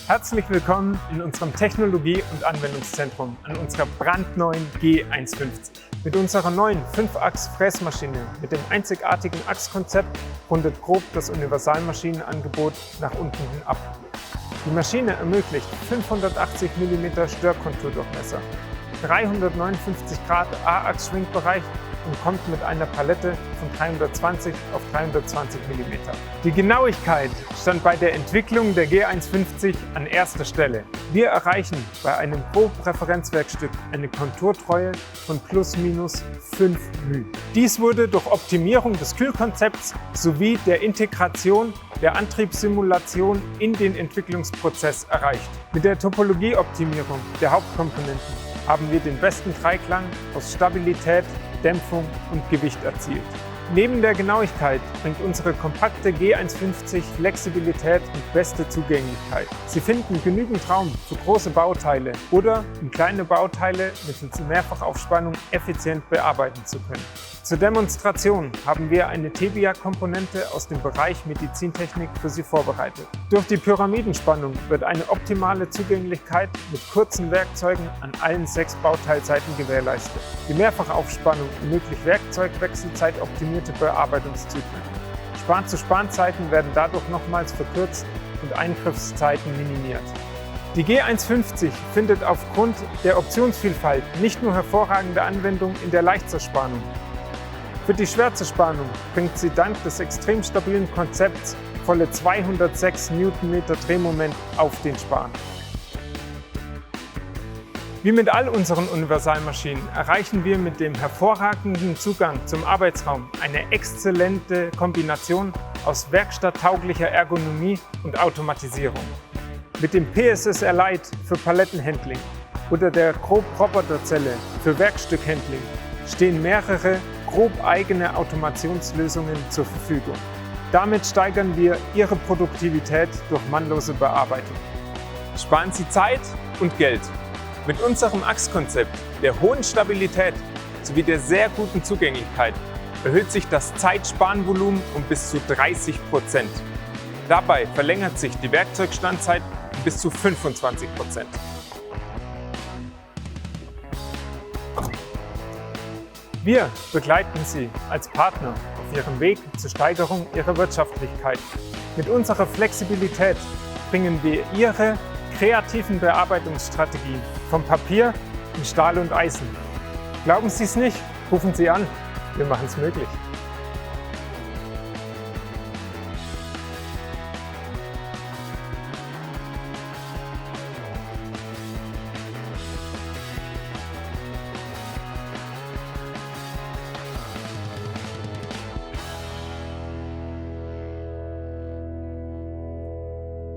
Herzlich willkommen in unserem Technologie- und Anwendungszentrum an unserer brandneuen G150. Mit unserer neuen 5-Achs-Fräsmaschine mit dem einzigartigen Achskonzept rundet grob das Universalmaschinenangebot nach unten hin ab. Die Maschine ermöglicht 580 mm Störkonturdurchmesser, 359 Grad A-Achs-Schwingbereich und kommt mit einer Palette von 320 auf 320 mm. Die Genauigkeit stand bei der Entwicklung der G150 an erster Stelle. Wir erreichen bei einem Pro-Präferenzwerkstück eine Konturtreue von +/- 5 μ. Dies wurde durch Optimierung des Kühlkonzepts sowie der Integration der Antriebssimulation in den Entwicklungsprozess erreicht. Mit der Topologieoptimierung der Hauptkomponenten haben wir den besten Dreiklang aus Stabilität, Dämpfung und Gewicht erzielt. Neben der Genauigkeit bringt unsere kompakte G150 Flexibilität und beste Zugänglichkeit. Sie finden genügend Raum für große Bauteile oder um kleine Bauteile mittels Mehrfachaufspannung effizient bearbeiten zu können. Zur Demonstration haben wir eine Tebia-Komponente aus dem Bereich Medizintechnik für Sie vorbereitet. Durch die Pyramidenspannung wird eine optimale Zugänglichkeit mit kurzen Werkzeugen an allen 6 Bauteilseiten gewährleistet. Die Mehrfachaufspannung ermöglicht werkzeugwechselzeitoptimierte Bearbeitungszyklen. Span-zu-Span-Zeiten werden dadurch nochmals verkürzt und Eingriffszeiten minimiert. Die G150 findet aufgrund der Optionsvielfalt nicht nur hervorragende Anwendung in der Leichtzerspannung. Für die Schwerzerspannung bringt sie dank des extrem stabilen Konzepts volle 206 Nm Drehmoment auf den Span. Wie mit all unseren Universalmaschinen erreichen wir mit dem hervorragenden Zugang zum Arbeitsraum eine exzellente Kombination aus werkstatttauglicher Ergonomie und Automatisierung. Mit dem PSSR Lite für Palettenhandling oder der Grob-Roboterzelle für Werkstückhandling stehen mehrere grob eigene Automationslösungen zur Verfügung. Damit steigern wir Ihre Produktivität durch mannlose Bearbeitung. Sparen Sie Zeit und Geld. Mit unserem Achskonzept, der hohen Stabilität sowie der sehr guten Zugänglichkeit erhöht sich das Zeitsparenvolumen um bis zu 30%. Dabei verlängert sich die Werkzeugstandzeit um bis zu 25%. Wir begleiten Sie als Partner auf Ihrem Weg zur Steigerung Ihrer Wirtschaftlichkeit. Mit unserer Flexibilität bringen wir Ihre kreativen Bearbeitungsstrategien vom Papier in Stahl und Eisen. Glauben Sie es nicht? Rufen Sie an, wir machen es möglich.